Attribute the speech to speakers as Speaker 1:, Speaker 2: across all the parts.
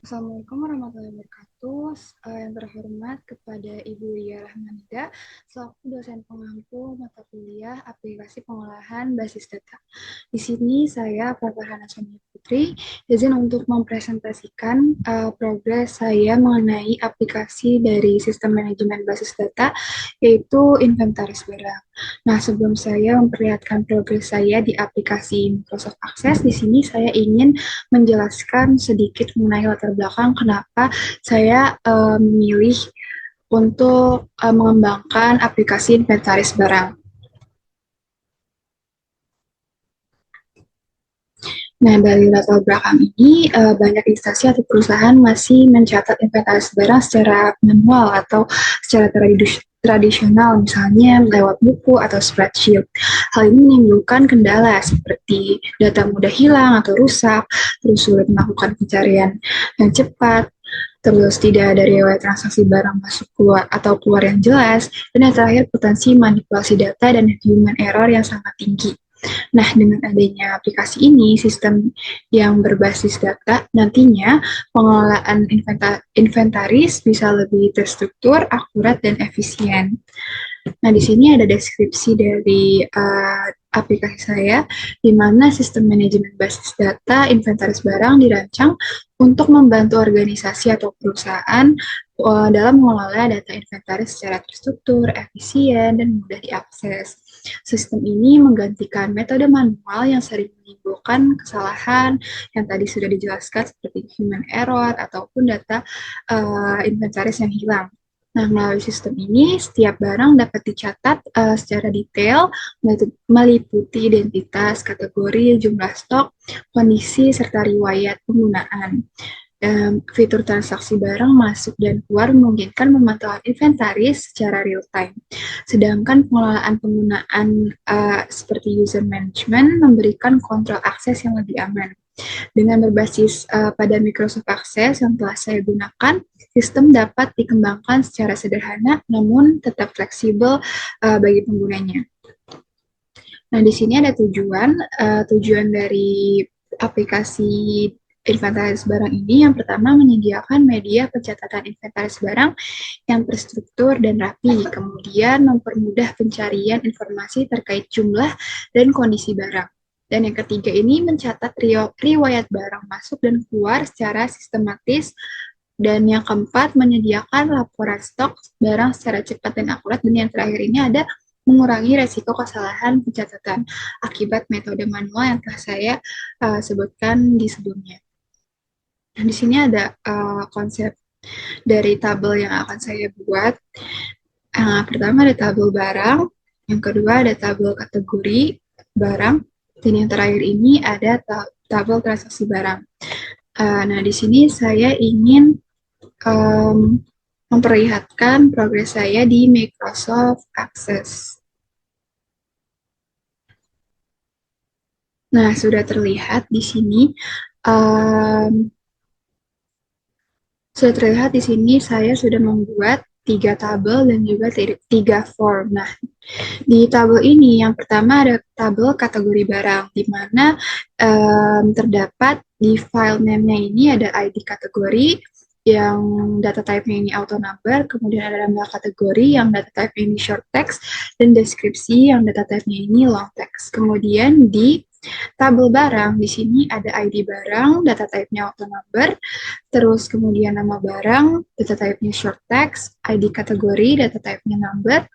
Speaker 1: Assalamualaikum warahmatullahi wabarakatuh. Yang terhormat kepada Ibu Lia Rahmanida, selaku dosen pengampu mata kuliah aplikasi pengolahan basis data. Di sini saya, Farhana Sonia Putri, izin untuk mempresentasikan progres saya mengenai aplikasi dari sistem manajemen basis data, yaitu inventaris barang. Nah, sebelum saya memperlihatkan progres saya di aplikasi Microsoft Access, di sini saya ingin menjelaskan sedikit mengenai latar belakang kenapa saya memilih untuk mengembangkan aplikasi inventaris barang. Nah, dari latar belakang ini, banyak instansi atau perusahaan masih mencatat inventaris barang secara manual atau secara tradisional, misalnya lewat buku atau spreadsheet. Hal ini menimbulkan kendala seperti data mudah hilang atau rusak, terus sulit melakukan pencarian yang cepat, terus tidak ada riwayat transaksi barang masuk keluar atau keluar yang jelas, dan yang terakhir potensi manipulasi data dan human error yang sangat tinggi. Nah, dengan adanya aplikasi ini, sistem yang berbasis data, nantinya pengelolaan inventaris bisa lebih terstruktur, akurat, dan efisien. Nah, di sini ada deskripsi dari aplikasi saya, di mana sistem manajemen basis data inventaris barang dirancang untuk membantu organisasi atau perusahaan dalam mengelola data inventaris secara terstruktur, efisien, dan mudah diakses. Sistem ini menggantikan metode manual yang sering menimbulkan kesalahan yang tadi sudah dijelaskan seperti human error ataupun data inventaris yang hilang. Nah, melalui sistem ini, setiap barang dapat dicatat secara detail, meliputi identitas, kategori, jumlah stok, kondisi, serta riwayat penggunaan. Fitur transaksi barang masuk dan keluar memungkinkan pemantauan inventaris secara real time. Sedangkan pengelolaan penggunaan seperti user management memberikan kontrol akses yang lebih aman. Dengan berbasis pada Microsoft Access yang telah saya gunakan, sistem dapat dikembangkan secara sederhana namun tetap fleksibel bagi penggunanya. Nah, di sini ada tujuan dari aplikasi inventaris barang ini. Yang pertama, menyediakan media pencatatan inventaris barang yang terstruktur dan rapi, kemudian mempermudah pencarian informasi terkait jumlah dan kondisi barang. Dan yang ketiga ini mencatat riwayat barang masuk dan keluar secara sistematis. Dan yang keempat, menyediakan laporan stok barang secara cepat dan akurat. Dan yang terakhir ini ada mengurangi resiko kesalahan pencatatan akibat metode manual yang telah saya sebutkan di sebelumnya. Nah, di sini ada konsep dari tabel yang akan saya buat. Pertama ada tabel barang, yang kedua ada tabel kategori barang, dan yang terakhir ini ada tabel transaksi barang. Nah, di sini saya ingin memperlihatkan progres saya di Microsoft Access. Nah, sudah terlihat di sini. Sudah terlihat di sini saya sudah membuat 3 tabel dan juga 3 form. Nah, di tabel ini yang pertama ada tabel kategori barang, di mana terdapat di file name-nya ini ada ID kategori, yang data type-nya ini auto number, kemudian ada nama kategori yang data type-nya ini short text, dan deskripsi yang data type-nya ini long text. Kemudian di tabel barang, di sini ada ID barang, data type-nya auto number, terus kemudian nama barang, data type-nya short text, ID kategori, data type-nya number,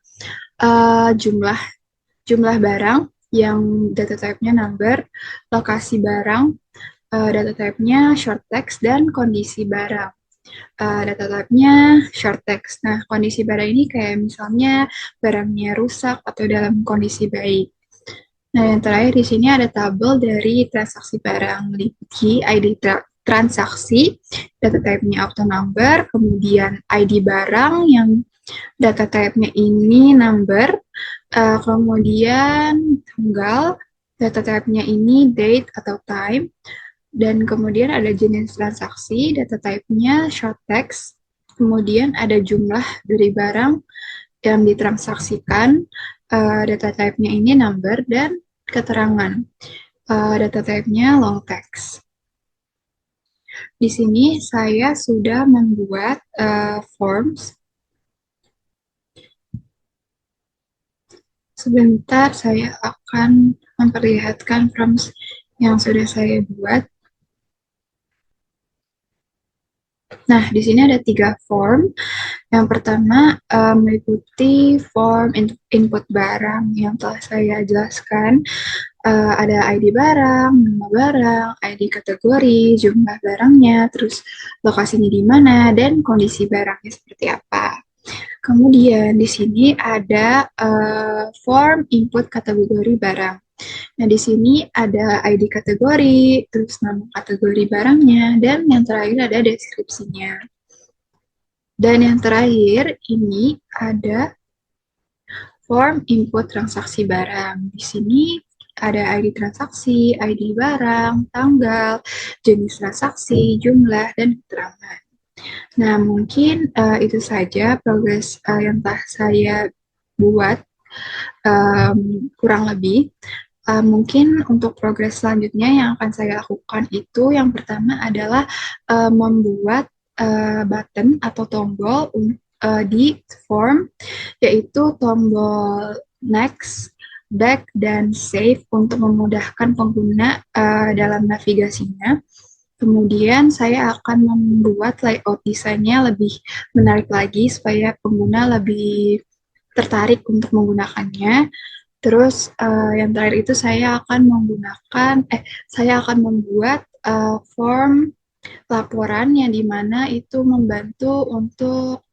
Speaker 1: jumlah barang yang data type-nya number, lokasi barang, data type-nya short text, dan kondisi barang. Data type-nya short text. Nah, kondisi barang ini kayak misalnya barangnya rusak atau dalam kondisi baik. Nah, yang terakhir di sini ada tabel dari transaksi barang, meliputi ID transaksi, data type-nya auto number, kemudian ID barang yang data type-nya ini number, kemudian tanggal, data type-nya ini date atau time, dan kemudian ada jenis transaksi, data type-nya short text, kemudian ada jumlah dari barang yang ditransaksikan, data type-nya ini number, dan keterangan. Data type-nya long text. Di sini saya sudah membuat forms. Sebentar saya akan memperlihatkan forms yang sudah saya buat. Nah, di sini ada 3 form. Yang pertama, meliputi form input barang yang telah saya jelaskan. Ada ID barang, nama barang, ID kategori, jumlah barangnya, terus lokasinya di mana, dan kondisi barangnya seperti apa. Kemudian di sini ada form input kategori barang. Nah, di sini ada ID kategori, terus nama kategori barangnya, dan yang terakhir ada deskripsinya. Dan yang terakhir ini ada form input transaksi barang. Di sini ada ID transaksi, ID barang, tanggal, jenis transaksi, jumlah, dan keterangan. Nah, mungkin itu saja progres yang telah saya buat kurang lebih. Mungkin untuk progres selanjutnya yang akan saya lakukan itu yang pertama adalah membuat button atau tombol di form, yaitu tombol next, back, dan save untuk memudahkan pengguna dalam navigasinya. Kemudian saya akan membuat layout desainnya lebih menarik lagi supaya pengguna lebih tertarik untuk menggunakannya. Terus yang terakhir itu saya akan membuat form laporan yang dimana itu membantu untuk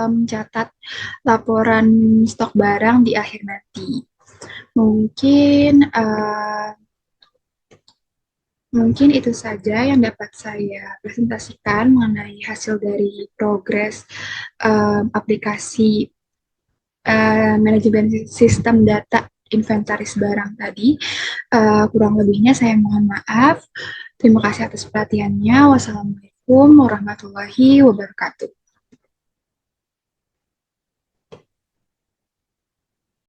Speaker 1: mencatat laporan stok barang di akhir nanti. Mungkin mungkin itu saja yang dapat saya presentasikan mengenai hasil dari progres aplikasi manajemen sistem data inventaris barang tadi. Kurang lebihnya saya mohon maaf. Terima kasih atas perhatiannya. Wassalamualaikum warahmatullahi wabarakatuh.